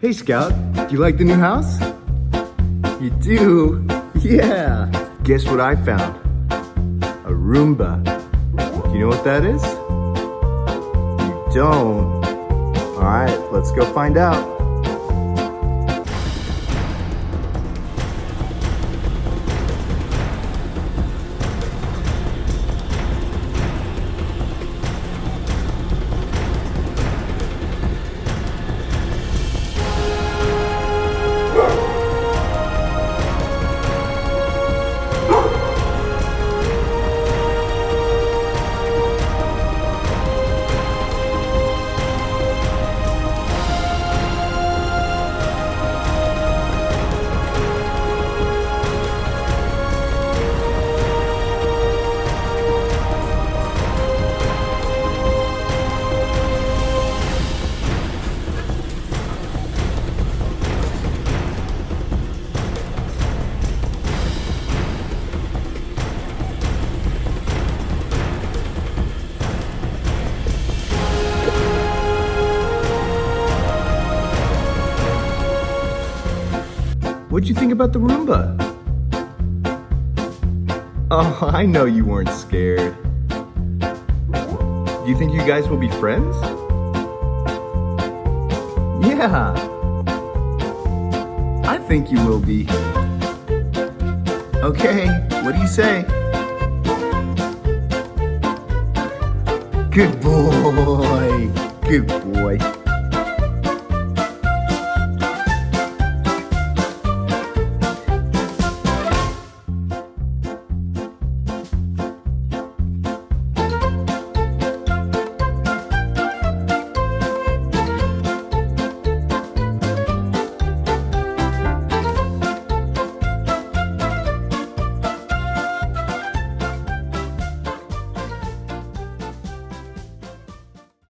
Hey Scout, do you like the new house? You do? Yeah! Guess what I found? A Roomba. Do you know what that is? You don't? Alright, let's go find out. What'd you think about the Roomba? Oh, I know you weren't scared. Do you think you guys will be friends? Yeah. I think you will be. Okay, what do you say? Good boy. Good boy.